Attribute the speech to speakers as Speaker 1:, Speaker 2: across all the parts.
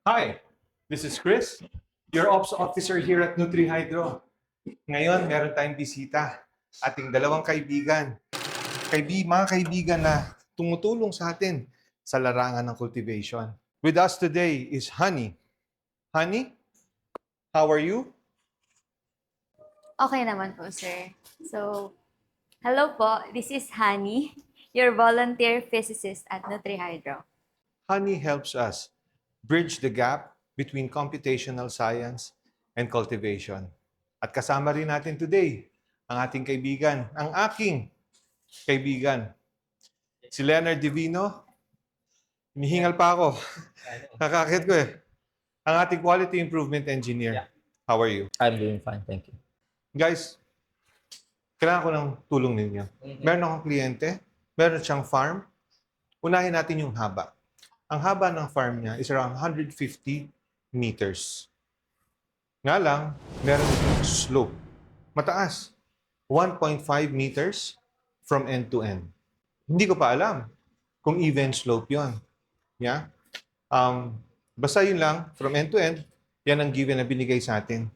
Speaker 1: Hi, this is Chris, your Ops Officer here at NutriHydro. Ngayon, meron tayong bisita. Ating dalawang kaibigan. Mga kaibigan na tumutulong sa atin sa larangan ng cultivation. With us today is Honey. Honey, how are you?
Speaker 2: Okay naman po, sir. So, hello po. This is Hani, your volunteer physicist at NutriHydro.
Speaker 1: Honey helps us bridge the gap between computational science and cultivation. At kasama rin natin today ang ating kaibigan, ang aking kaibigan, si Leonard Divino. Hinihingal pa ako. Kakakit ko eh. Ang ating quality improvement engineer. How are you?
Speaker 3: I'm doing fine, thank you.
Speaker 1: Guys, kailangan ko ng tulong ninyo. Meron akong kliyente, meron siyang farm. Unahin natin yung haba. Ang haba ng farm niya is around 150 meters. Nga lang, meron siyang slope. Mataas. 1.5 meters from end to end. Hindi ko pa alam kung even slope yon. Yeah? Basta yun lang, from end to end, yan ang given na binigay sa atin.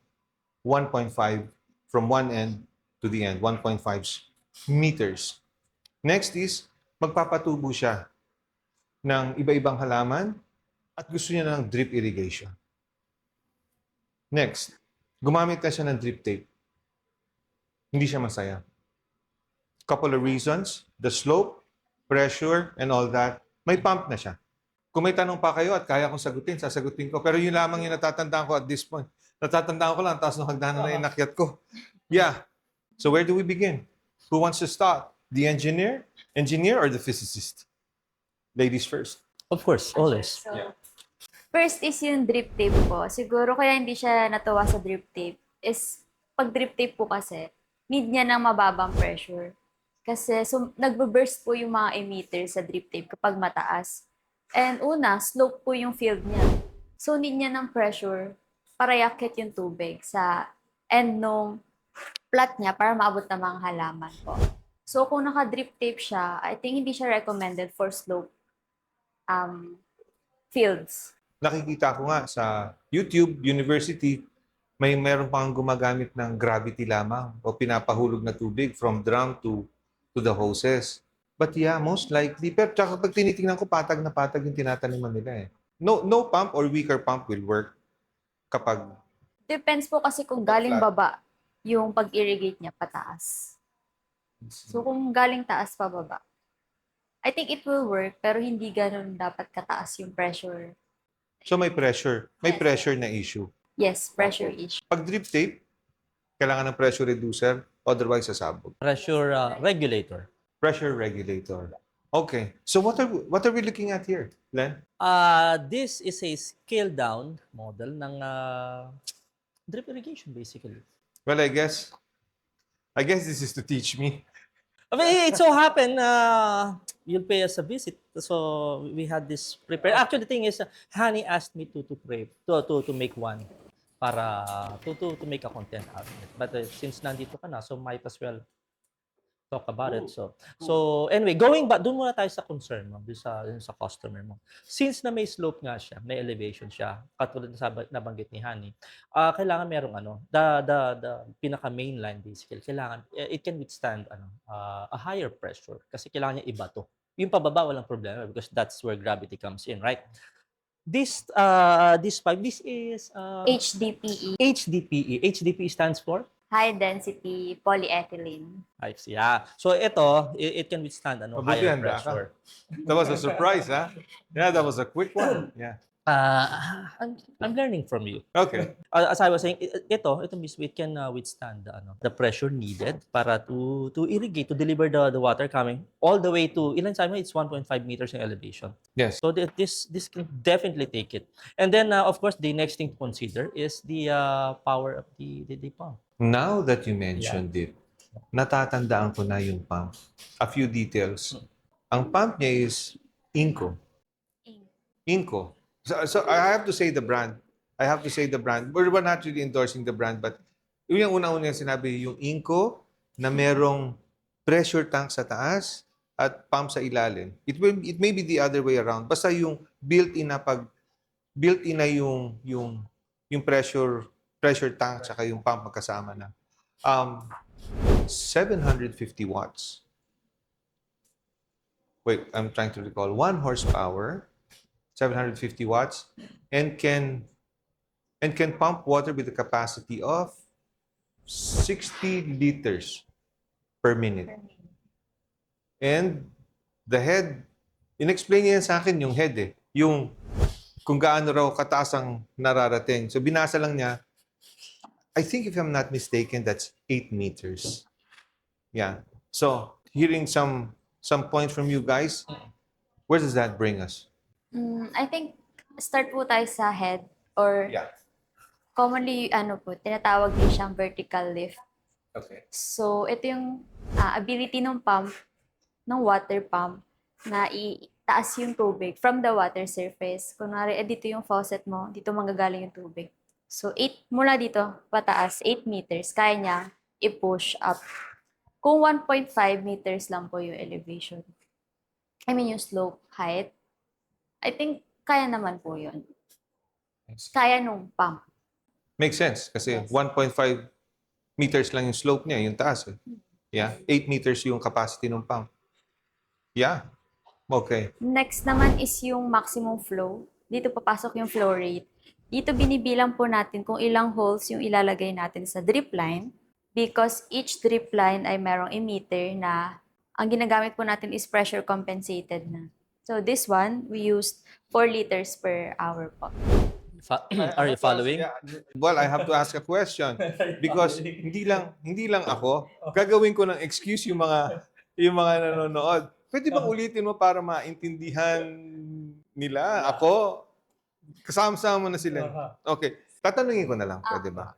Speaker 1: 1.5 from one end to the end, 1.5 meters. Next is, magpapatubo siya ng iba-ibang halaman at gusto niya ng drip irrigation. Next, gumamit na siya ng drip tape. Hindi siya masaya. Couple of reasons, the slope, pressure, and all that, may pump na siya. Kung may tanong pa kayo at kaya kong sagutin, sasagutin ko. Pero yun lamang yung natatandaan ko at this point. Natatandaan ko lang, taas ng hagdanan na inakyat ko. Yeah. So where do we begin? Who wants to start? The engineer or the physicist? Ladies first.
Speaker 3: Of course, always.
Speaker 2: So,
Speaker 1: Yeah.
Speaker 2: first is yung drip tape po. Siguro kaya hindi siya natuwa sa drip tape is pag drip tape po kasi, need niya ng mababang pressure. Kasi nagbo-burst po yung mga emitter sa drip tape kapag mataas. And una, slope po yung field niya. So need niya ng pressure para yakit yung tubig sa end nung plat niya para maabot ng mga halaman po. So kung naka-drip tape siya, I think hindi siya recommended for slope fields.
Speaker 1: Nakikita ko nga sa YouTube, university, meron pang gumagamit ng gravity lamang o pinapahulog na tubig from drum to the hoses. But yeah, most likely. Pero tsaka pag tinitingnan ko, patag na patag yung tinataniman nila eh. No pump or weaker pump will work kapag
Speaker 2: Depends po kasi kung galing baba yung pag-irrigate niya pataas. So kung galing taas pa baba, I think it will work pero hindi ganun dapat kataas yung pressure.
Speaker 1: So may pressure. May
Speaker 2: Yes.
Speaker 1: pressure na issue.
Speaker 2: Yes, pressure issue.
Speaker 1: Pag drip tape, kailangan ng pressure reducer, otherwise sasabog.
Speaker 3: Pressure regulator.
Speaker 1: Pressure regulator. Okay. So what are we looking at here, Len?
Speaker 3: This is a scaled down model ng drip irrigation basically.
Speaker 1: Well, I guess this is to teach me.
Speaker 3: I mean, it so happened you'll pay us a visit. So we had this prepared. Actually, the thing is, Hani asked me to make one para to make a content out of it. But since nandito ka na, so might as well talk about it. So anyway, going back, doon muna tayo sa concern mo, dun sa customer mo. Since na may slope nga siya, may elevation siya, katulad na nabanggit ni Hani, kailangan merong the pinaka main line basically, kailangan it can withstand a higher pressure kasi kailangan niya iba to. Yung pababa walang problema because that's where gravity comes in, right? This pipe, this is
Speaker 2: HDPE,
Speaker 3: HDPE stands for
Speaker 2: high density polyethylene.
Speaker 3: pipes. Yeah. So ito, it can withstand
Speaker 1: Mabuti
Speaker 3: higher
Speaker 1: handa ka.
Speaker 3: pressure.
Speaker 1: That was a surprise, huh? Yeah, that was a quick one. Yeah.
Speaker 3: I'm learning from you.
Speaker 1: Okay.
Speaker 3: As I was saying, ito mismo, it can withstand the pressure needed para to irrigate, to deliver the water coming all the way to, ilan sabi mo, it's 1.5 meters in elevation.
Speaker 1: Yes.
Speaker 3: So this can definitely take it. And then, of course, the next thing to consider is the power of the pump.
Speaker 1: Now that you mentioned it, natatandaan ko na yung pump. A few details. Ang pump niya is Inco. Inco. So I have to say the brand. We're not really endorsing the brand, but yung una-una yung sinabi, yung Inco na merong pressure tank sa taas at pump sa ilalim. It may be the other way around. Basta yung built-in na pag built-in na yung pressure tank tsaka yung pump magkasama na. 750 watts. Wait, I'm trying to recall. 1 horsepower, 750 watts, and can pump water with a capacity of 60 liters per minute. And the head, in-explain niya yan sa akin yung head eh. Yung kung gaano raw kataas ang nararating. So binasa lang niya, I think if I'm not mistaken, that's 8 meters. Yeah. So hearing some points from you guys, where does that bring us?
Speaker 2: I think start po tayo sa head or
Speaker 1: Yeah.
Speaker 2: commonly tinatawag din siyang vertical lift.
Speaker 1: Okay.
Speaker 2: So ito yung ability ng pump, ng water pump na itaas yung tubig from the water surface. Kunwari, dito yung faucet mo, dito manggagaling yung tubig. So, mula dito, pataas, 8 meters, kaya niya i-push up. Kung 1.5 meters lang po yung elevation, I mean yung slope height, I think kaya naman po yun. Kaya nung pump.
Speaker 1: Makes sense kasi
Speaker 2: Yes.
Speaker 1: 1.5 meters lang yung slope niya, yung taas. Eh. Yeah. 8 meters yung capacity ng pump. Yeah. Okay.
Speaker 2: Next naman is yung maximum flow. Dito papasok yung flow rate. Dito binibilang po natin kung ilang holes yung ilalagay natin sa drip line because each drip line ay merong emitter na ang ginagamit po natin is pressure compensated na. So this one, we used 4 liters per hour po.
Speaker 3: Are you following?
Speaker 1: Well, I have to ask a question because hindi lang ako gagawin ko ng excuse yung mga nanonood. Pwede bang ulitin mo para maintindihan nila? Ako, kasama-sama na sila. Okay. Tatanungin ko na lang, pwede ba?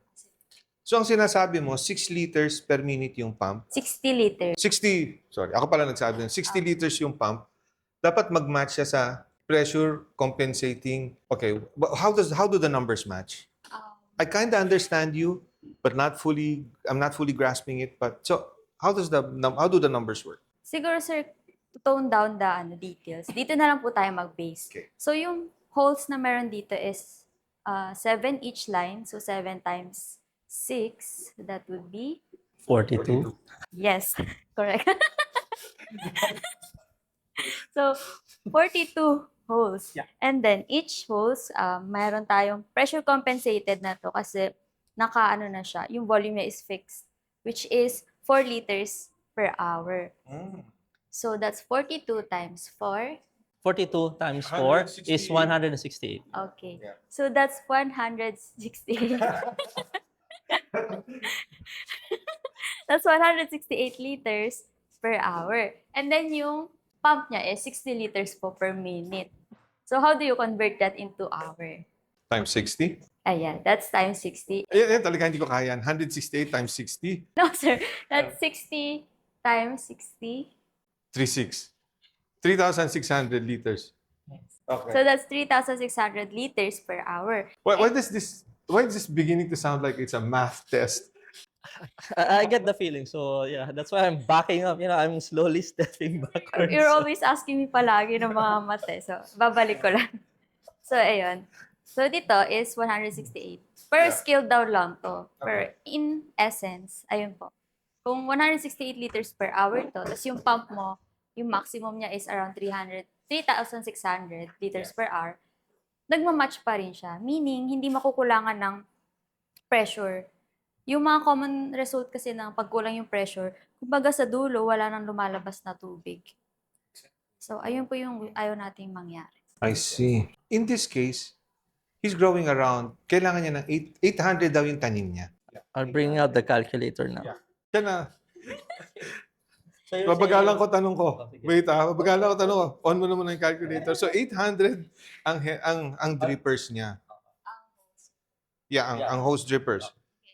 Speaker 1: So, ang sinasabi mo, 6 liters per minute yung pump.
Speaker 2: 60 liters.
Speaker 1: 60, sorry, ako pala nagsabi nun, 60 liters yung pump. Dapat mag-match siya sa pressure compensating. Okay, how do the numbers match? I kind of understand you, but I'm not fully grasping it. But so, how do the numbers work?
Speaker 2: Siguro, sir, to tone down the details. Dito na lang po tayo mag-base.
Speaker 1: Okay.
Speaker 2: So, yung holes na meron dito is 7 each line. So, 7 times 6, that would be?
Speaker 3: 42.
Speaker 2: Yes, correct. So, 42 holes.
Speaker 3: Yeah.
Speaker 2: And then, each holes, mayroon tayong pressure compensated na to kasi naka-ano na siya. Yung volume niya is fixed, which is 4 liters per hour. So, that's 42 times 4.
Speaker 3: 42 times 4 is 168.
Speaker 2: Okay.
Speaker 1: Yeah.
Speaker 2: So, that's 168. That's 168 liters per hour. And then, yung pump niya is 60 liters po per minute. So, how do you convert that into hour?
Speaker 1: Times 60?
Speaker 2: Ayan, that's times 60.
Speaker 1: Ayan, talaga hindi ko kaya. 168 times 60?
Speaker 2: No, sir. That's 60 times 60.
Speaker 1: 36. 3,600 liters. Okay.
Speaker 2: So, that's 3,600 liters per hour.
Speaker 1: Why is this beginning to sound like it's a math test?
Speaker 3: I get the feeling. So, yeah, that's why I'm backing up. I'm slowly stepping backwards.
Speaker 2: You're always asking me palagi ng mga mate. So, babalik ko lang. So, ayun. So, dito is 168. Per
Speaker 1: Yeah.
Speaker 2: scale down lang to.
Speaker 1: Okay.
Speaker 2: In essence, ayun po. Kung 168 liters per hour to, tapos yung pump mo, yung maximum niya is around 3,600 liters per hour, nagmamatch pa rin siya. Meaning, hindi makukulangan ng pressure. Yung mga common result kasi ng pagkulang yung pressure, kumbaga sa dulo, wala nang lumalabas na tubig. So, ayun po yung ayaw nating mangyari.
Speaker 1: I see. In this case, he's growing around, kailangan niya ng 800 daw yung tanim niya.
Speaker 3: I'll bring out the calculator now.
Speaker 1: Yan na.
Speaker 3: So you're
Speaker 1: Babagalan
Speaker 3: saying-
Speaker 1: ko tanong ko. Wait babagalan ko tanong ko. On mo naman ang calculator. So 800 ang drippers niya. Yeah, ang hose drippers.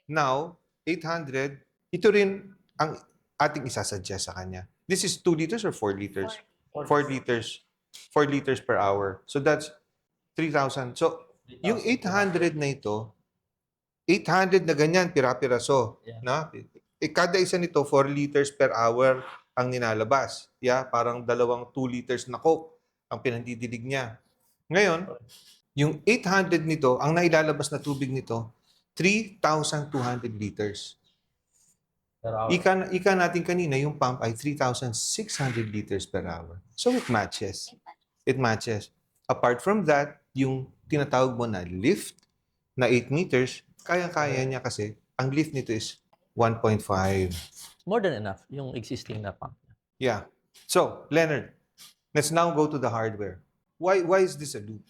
Speaker 1: Now, 800, ito rin ang ating isasuggest sa kanya. This is 2 liters or 4 liters? 4 liters. 4 liters per hour. So that's 3,000. So yung 800 na ito, 800 na ganyan, pira-piraso.
Speaker 3: Yeah.
Speaker 1: Na? Kada isa nito, 4 liters per hour ang nilalabas. Yeah? Parang 2 liters na Coke ang pinandidilig niya. Ngayon, Yung 800 nito, ang nailalabas na tubig nito, 3,200 liters. Ika natin kanina, yung pump ay 3,600 liters per hour. So it matches. It matches. Apart from that, yung tinatawag mo na lift na 8 meters, kaya-kaya niya kasi ang lift nito is 1.5.
Speaker 3: More than enough yung existing na pump.
Speaker 1: Yeah. So, Leonard, let's now go to the hardware. Why is this a loop?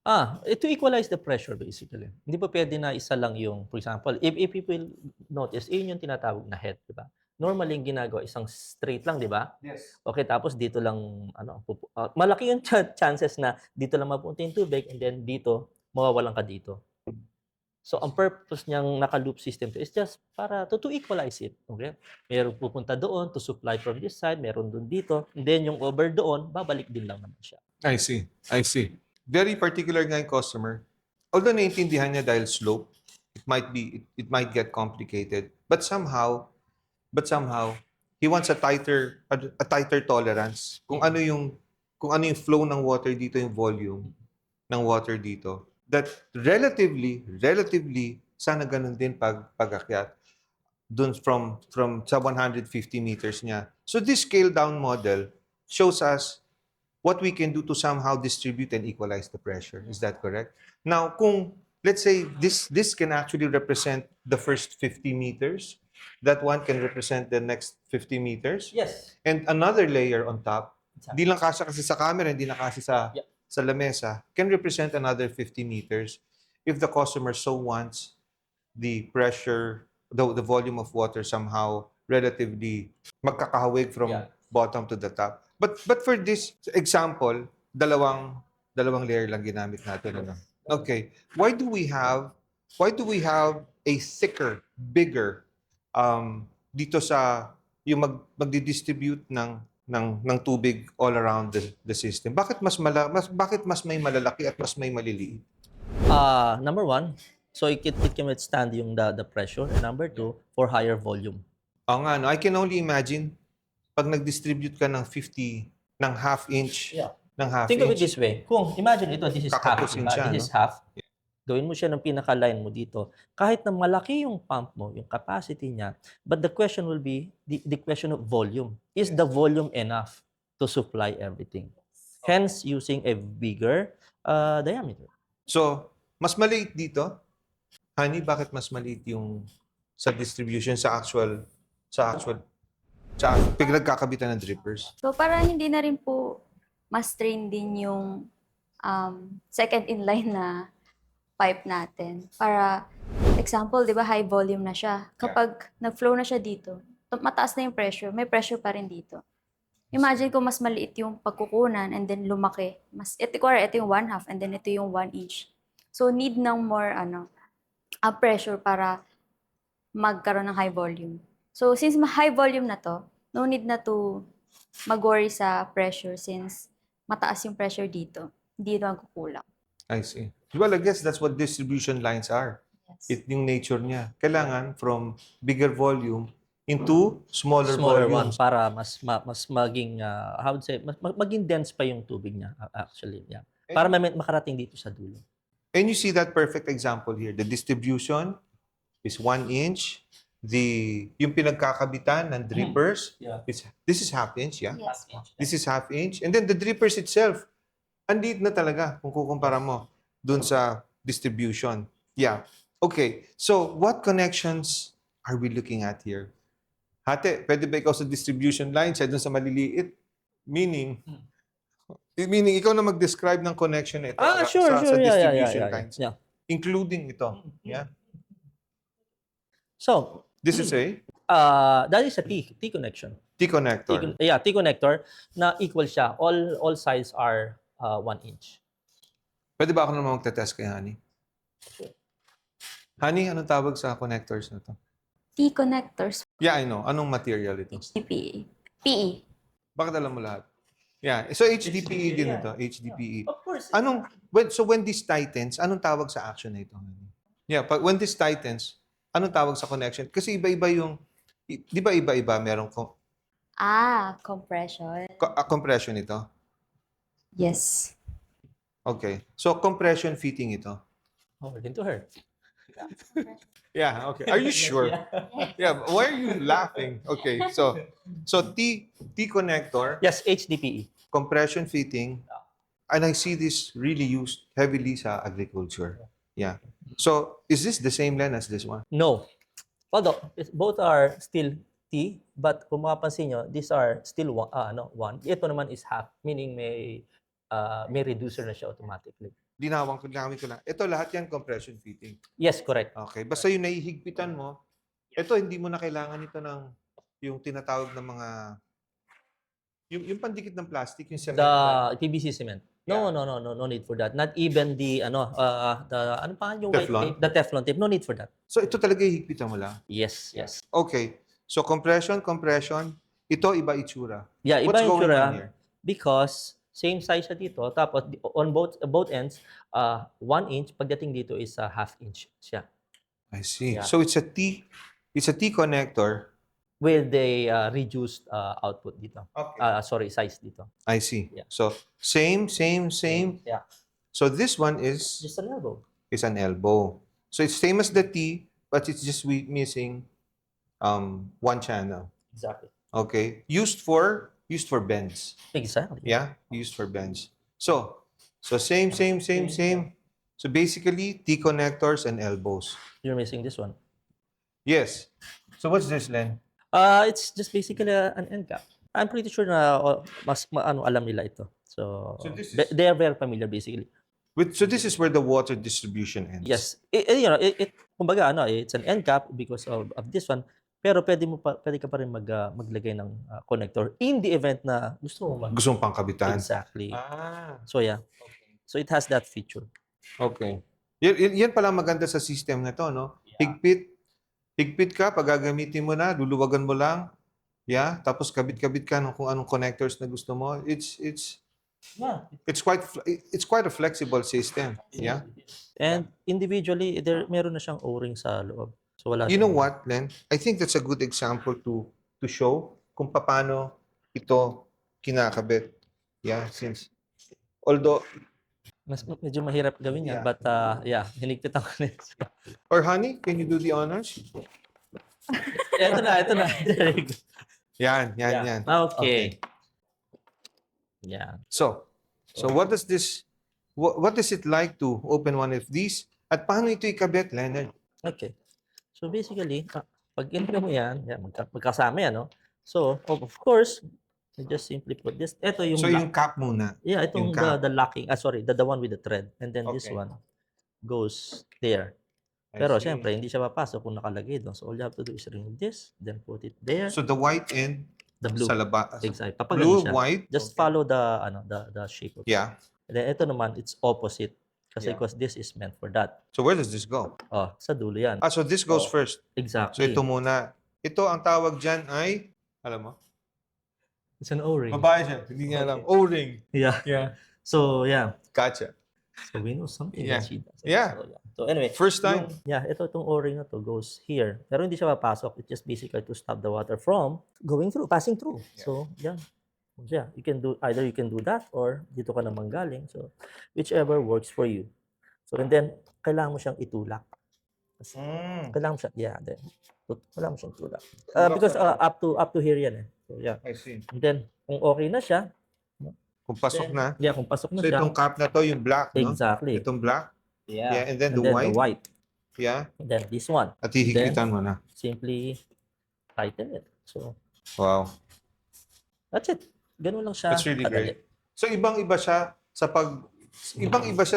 Speaker 3: To equalize the pressure basically. Hindi pa pwede na isa lang yung, for example, if people notice, yun yung tinatawag na head, di ba? Normally, yung ginagawa, isang straight lang, di ba?
Speaker 1: Yes.
Speaker 3: Okay, tapos dito lang, malaki yung chances na dito lang mapunta yung tubig and then dito, mawawalan ka dito. So, ang purpose niyang naka-loop system to is just para to equalize it. Okay? Meron pupunta doon to supply from this side, meron doon dito, and then yung over doon, babalik din lang naman siya.
Speaker 1: I see. I see. Very particular nga yung customer. Although naiintindihan niya dahil slope, it might get complicated. But somehow he wants a tighter tolerance. Kung ano yung flow ng water dito, yung volume ng water dito. That relatively sana ganun din pag-akyat dun from sa 150 meters niya. So this scale down model shows us what we can do to somehow distribute and equalize the pressure. Is that correct? Now, kung let's say this can actually represent the first 50 meters, that one can represent the next 50 meters,
Speaker 3: Yes.
Speaker 1: and another layer on top,
Speaker 3: Exactly.
Speaker 1: di lang kasya kasi sa camera, hindi na kasi sa
Speaker 3: Yep.
Speaker 1: sa lamesa, can represent another 50 meters if the customer so wants the pressure, the volume of water somehow relatively magkakahawig from
Speaker 3: Yeah.
Speaker 1: bottom to the top. But for this example, dalawang layer lang ginamit natin, ano? Okay. Why do we have a thicker, bigger dito sa yung magdi-distribute ng tubig all around the system? Bakit mas may malalaki at mas may maliliit?
Speaker 3: Number one, so it can withstand yung the pressure. And number two, for higher volume.
Speaker 1: Oo nga, no? I can only imagine pag nag-distribute ka ng 50 ng half inch,
Speaker 3: Yeah.
Speaker 1: ng half
Speaker 3: Think of it
Speaker 1: inch.
Speaker 3: this way. Kung imagine ito, this is half.
Speaker 1: Kakapusin
Speaker 3: Diba?
Speaker 1: siya,
Speaker 3: This is
Speaker 1: no?
Speaker 3: half. Gawin mo siya ng pinaka-line mo dito. Kahit na malaki yung pump mo, yung capacity niya, but the question will be the question of volume. Is the volume enough to supply everything? Hence, using a bigger diameter.
Speaker 1: So, mas maliit dito. Honey, bakit mas maliit yung sa distribution sa pinagkakabitan ng drippers?
Speaker 2: So, para hindi na rin po ma-strain din yung second in line na pipe natin. Para, example, di ba, high volume na siya. Kapag nag-flow na siya dito, mataas na yung pressure, may pressure pa rin dito. Imagine kung mas maliit yung pagkukunan and then lumaki. Ito yung 1/2 and then ito yung 1 inch. So, need ng more pressure para magkaroon ng high volume. So, since high volume na to, no need na to mag-worry sa pressure since mataas yung pressure dito. Hindi ito magkukulang.
Speaker 1: I see. Well, I guess that's what distribution lines are.
Speaker 2: Yes.
Speaker 1: Yung nature niya. Kailangan from bigger volume into smaller
Speaker 3: One
Speaker 1: volumes.
Speaker 3: para mas maging how would say maging dense pa yung tubig niya actually. Yeah. Para makarating dito sa dulo.
Speaker 1: And you see that perfect example here. The distribution is 1 inch. Yung pinagkakabitan ng drippers, this is half inch, yeah?
Speaker 2: Yes.
Speaker 1: This is half inch. And then the drippers itself, andit na talaga kung kukumpara mo dun sa distribution. Yeah. Okay. So, what connections are we looking at here? Hate, pwede ba ikaw sa distribution line, siya dun sa maliliit? Meaning ikaw na mag-describe ng connection na ito
Speaker 3: Sure.
Speaker 1: sa distribution
Speaker 3: Yeah.
Speaker 1: lines.
Speaker 3: Yeah.
Speaker 1: Including ito. Yeah.
Speaker 3: So,
Speaker 1: This is a
Speaker 3: that is a T connection.
Speaker 1: T-connector.
Speaker 3: T connector na equal siya. All sides are 1 inch.
Speaker 1: Pwede ba ako naman magte-test kay Honey? Honey, anong tawag sa connectors na to?
Speaker 2: T-connectors,
Speaker 1: Yeah, I know. Anong material ito?
Speaker 2: HDPE. PE.
Speaker 1: Bakit alam mo lahat? Yeah. So, HDPE din ito. HDPE.
Speaker 3: Of course.
Speaker 1: When this tightens, anong tawag sa action na ito? Honey? Yeah, when this tightens, anong tawag sa connection? Kasi iba-iba yung, di ba iba-iba merong
Speaker 2: Compression.
Speaker 1: compression ito?
Speaker 2: Yes.
Speaker 1: Okay. So, compression fitting ito.
Speaker 3: Oh, we're going to her.
Speaker 1: Yeah, okay. Are you sure? Yeah, why are you laughing? Okay, so T connector,
Speaker 3: Yes, HDPE.
Speaker 1: compression fitting, and I see this really used heavily sa agriculture. Yeah. So, is this the same lens as this one?
Speaker 3: No. Although, both are still T, but kung mapapansin nyo, these are still one. Ito naman is half, meaning may reducer na siya automatically.
Speaker 1: Linawin ko na. Ito lahat yan compression fitting.
Speaker 3: Yes, correct.
Speaker 1: Okay. Basta yung nahihigpitan mo, ito hindi mo na kailangan ito ng yung tinatawag ng mga yung pandikit ng plastic, yung cement.
Speaker 3: The PVC cement. No,
Speaker 1: Yeah.
Speaker 3: no need for that. Not even the ano pa yung white
Speaker 1: Teflon?
Speaker 3: tape, the Teflon tape. No need for that.
Speaker 1: So ito talaga hihigpitan mo lang.
Speaker 3: Yes.
Speaker 1: Okay. So compression, ito iba itsura.
Speaker 3: Yeah, iba
Speaker 1: What's
Speaker 3: yung
Speaker 1: going on
Speaker 3: tsura
Speaker 1: here?
Speaker 3: because same size siya dito. Tapos on both ends, 1 inch. Pagdating dito is half inch siya.
Speaker 1: I see.
Speaker 3: Yeah.
Speaker 1: So it's a T connector.
Speaker 3: With the reduced output dito.
Speaker 1: Okay.
Speaker 3: Size dito.
Speaker 1: I see.
Speaker 3: Yeah.
Speaker 1: So same.
Speaker 3: Yeah.
Speaker 1: So this one is
Speaker 3: Just an elbow.
Speaker 1: an elbow. So it's same as the T, but it's just missing one channel.
Speaker 3: Exactly.
Speaker 1: Okay. Used for bends.
Speaker 3: Exactly.
Speaker 1: Yeah, used for bends. So same. So basically T connectors and elbows.
Speaker 3: You're missing this one.
Speaker 1: Yes. So what's this, Len?
Speaker 3: It's just basically an end cap. I'm pretty sure na alam nila ito. So,
Speaker 1: So this is-
Speaker 3: they are very familiar basically.
Speaker 1: So this is where the water distribution ends.
Speaker 3: Yes. Kumbaga it's an end cap because of this one. Pero pwede ka pa rin maglagay ng connector in the event na gusto mo
Speaker 1: Gusto mong pangkabitan.
Speaker 3: Exactly.
Speaker 1: Ah.
Speaker 3: So yeah. So it has that feature.
Speaker 1: Okay. Yan pala maganda sa system na to, no? Higpit ka, pag gagamitin mo na, luluwagan mo lang. Yeah, tapos kabit-kabit ka ng kung anong connectors na gusto mo.
Speaker 3: Yeah.
Speaker 1: It's quite a flexible system. Yeah.
Speaker 3: And individually, meron na siyang O-ring sa loob. So wala
Speaker 1: You know
Speaker 3: siyang-
Speaker 1: what, Len? I think that's a good example to show kung paano ito kinakabit. Yeah, although
Speaker 3: Medyo mahirap gawin yan,
Speaker 1: Yeah.
Speaker 3: but hinigpitan ko na.
Speaker 1: or honey, can you do the honors?
Speaker 3: Ito na. Very good.
Speaker 1: Yan.
Speaker 3: Okay. Yeah.
Speaker 1: So what does it like to open one of these? At paano ito ikabit, Leonard?
Speaker 3: Okay. So basically, pag ganito mo yan, magkasama yan, no? So, of course, you just simply put this. Ito yung
Speaker 1: So yung cap muna.
Speaker 3: yeah, itong
Speaker 1: yung cap.
Speaker 3: the locking. The one with the thread. And then this
Speaker 1: Okay.
Speaker 3: one goes there.
Speaker 1: I
Speaker 3: Pero
Speaker 1: see.
Speaker 3: syempre, hindi siya papasok kung nakalagay doon. So all you have to do is remove this, then put it there.
Speaker 1: So the white end
Speaker 3: The blue.
Speaker 1: sa labas.
Speaker 3: Exactly.
Speaker 1: Blue,
Speaker 3: Papagano siya.
Speaker 1: white.
Speaker 3: Just follow the shape of it.
Speaker 1: Yeah.
Speaker 3: And then ito naman, it's opposite. Kasi
Speaker 1: Yeah.
Speaker 3: because this is meant for that.
Speaker 1: So where does this go?
Speaker 3: Oh, sa dulo yan.
Speaker 1: So this goes
Speaker 3: Oh.
Speaker 1: first. So
Speaker 3: Exactly.
Speaker 1: ito muna. Ito ang tawag dyan ay, alam mo?
Speaker 3: It's an O-ring.
Speaker 1: Babae siya. Hindi niya alam. O-ring.
Speaker 3: Yeah.
Speaker 1: Yeah.
Speaker 3: So, yeah.
Speaker 1: Gotcha.
Speaker 3: So, we know something
Speaker 1: Yeah.
Speaker 3: that she does.
Speaker 1: Yeah.
Speaker 3: So, anyway.
Speaker 1: First time.
Speaker 3: Itong O-ring na to goes here. Pero hindi siya papasok. It's just basically to stop the water from passing through.
Speaker 1: Yeah.
Speaker 3: So, yeah. Yeah, you can do that or dito ka naman galing. So, whichever works for you. So, and then, kailangan mo siyang itulak. Kailangan mo kailangan mo siyang itulak. Because up to here yan eh. So, yeah.
Speaker 1: I see.
Speaker 3: And then, kung okay na siya,
Speaker 1: Kung pasok na.
Speaker 3: yeah, kung pasok na
Speaker 1: So
Speaker 3: siya,
Speaker 1: itong cap na to, yung black, no?
Speaker 3: exactly.
Speaker 1: Itong black. Yeah. And then
Speaker 3: And
Speaker 1: the
Speaker 3: then
Speaker 1: white.
Speaker 3: the white.
Speaker 1: Yeah.
Speaker 3: And then this one.
Speaker 1: At hihigpitan mo na.
Speaker 3: Simply tighten it. So,
Speaker 1: Wow.
Speaker 3: that's it. Ganun lang siya.
Speaker 1: That's really
Speaker 3: kadali.
Speaker 1: great. So ibang-iba siya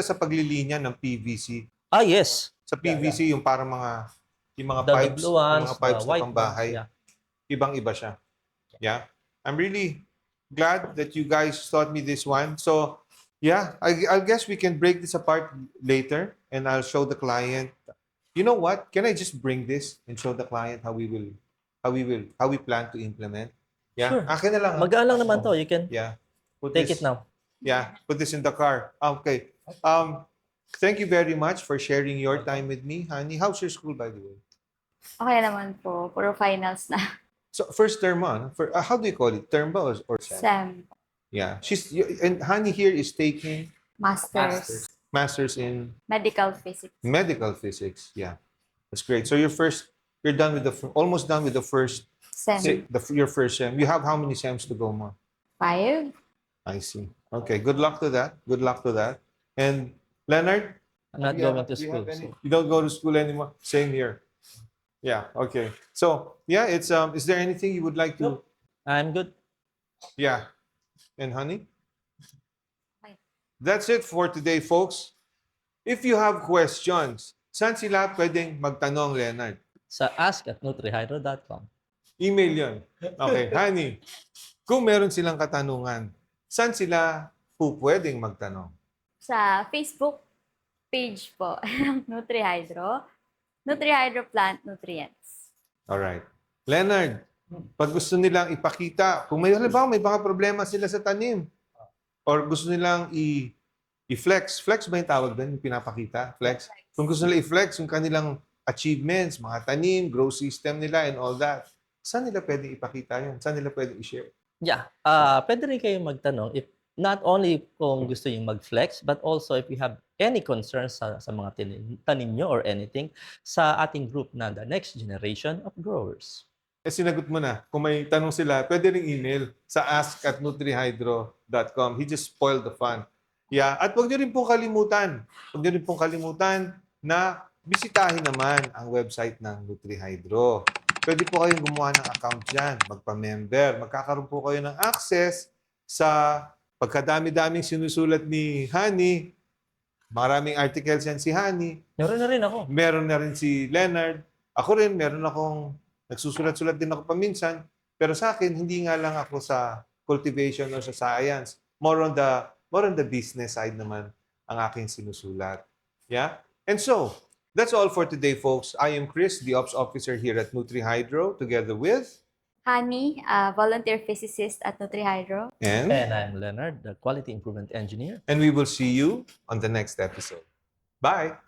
Speaker 1: sa paglilinya ng PVC.
Speaker 3: Ah, yes.
Speaker 1: Sa PVC yung parang yung mga
Speaker 3: The
Speaker 1: pipes,
Speaker 3: blue ones,
Speaker 1: yung mga pipes
Speaker 3: the
Speaker 1: na
Speaker 3: white
Speaker 1: pambahay.
Speaker 3: ones, yeah.
Speaker 1: Ibang-iba siya. Yeah. I'm really glad that you guys taught me this one. So, yeah, I guess we can break this apart later and I'll show the client. You know what? Can I just bring this and show the client how we plan to implement? Yeah.
Speaker 3: Sure.
Speaker 1: Akin na lang.
Speaker 3: Magaan lang naman to. You can
Speaker 1: Yeah. Put
Speaker 3: take
Speaker 1: this-
Speaker 3: it now.
Speaker 1: Yeah, put this in the car. Okay. Thank you very much for sharing your time with me, honey. How's your school, by the way?
Speaker 2: Okay naman po. Puro finals na.
Speaker 1: So first term on. How do you call it? Term ba or sem?
Speaker 2: Sam.
Speaker 1: Yeah. And honey here is taking
Speaker 2: Master's.
Speaker 1: Master's in
Speaker 2: Medical physics.
Speaker 1: medical physics. Yeah, that's great. So you're done with almost done with the first,
Speaker 2: Sem.
Speaker 1: your first sem. You have how many sems to go more?
Speaker 2: 5.
Speaker 1: I see. Okay, good luck to that. Good luck to that. And Leonard,
Speaker 3: I'm not
Speaker 1: Yeah,
Speaker 3: going to
Speaker 1: do you
Speaker 3: school.
Speaker 1: have any-
Speaker 3: So.
Speaker 1: You don't go to school anymore. Same here. Yeah. Okay. So yeah, it's Is there anything you would like to?
Speaker 3: I'm good.
Speaker 1: Yeah. And honey.
Speaker 2: Fine.
Speaker 1: That's it for today, folks. If you have questions, saan sila pwedeng magtanong, Leonard?
Speaker 3: Sa ask@nutrihydro.com.
Speaker 1: Email yon. Okay, honey. Kung meron silang katanungan, saan sila pwedeng magtanong?
Speaker 2: Sa Facebook page po ng NutriHydro. NutriHydro Plant Nutrients.
Speaker 1: Alright. Leonard, pag gusto nilang ipakita, kung halimbawa may mga problema sila sa tanim, or gusto nilang i-flex, flex ba yung tawag doon, yung pinapakita? Flex? Kung gusto nila i-flex yung kanilang achievements, mga tanim, growth system nila, and all that, saan nila pwedeng ipakita yun? Saan nila pwedeng i-share?
Speaker 3: Yeah. Pwede rin kayo magtanong if not only kung gusto yung mag-flex, but also if you have any concerns sa mga tanim nyo or anything sa ating group na the next generation of growers.
Speaker 1: Sinagot mo na. Kung may tanong sila, pwede ring email sa ask@nutrihydro.com. He just spoiled the fun. Yeah. At huwag niyo rin pong kalimutan na bisitahin naman ang website ng NutriHydro. Pwede po kayong gumawa ng account dyan, magpa-member. Magkakaroon po kayo ng access sa pagkadami-daming sinusulat ni Honey. Maraming articles yan si Honey.
Speaker 3: Meron na rin ako.
Speaker 1: Meron na rin si Leonard. Ako rin, meron akong nagsusulat-sulat din ako paminsan. Pero sa akin, hindi nga lang ako sa cultivation or sa science. More on the business side naman ang aking sinusulat. Yeah? And so, that's all for today, folks. I am Chris, the Ops Officer here at NutriHydro, together with...
Speaker 2: Honey, volunteer physicist at NutriHydro.
Speaker 1: And
Speaker 3: I'm Leonard, the Quality Improvement Engineer.
Speaker 1: we will see you on the next episode. Bye!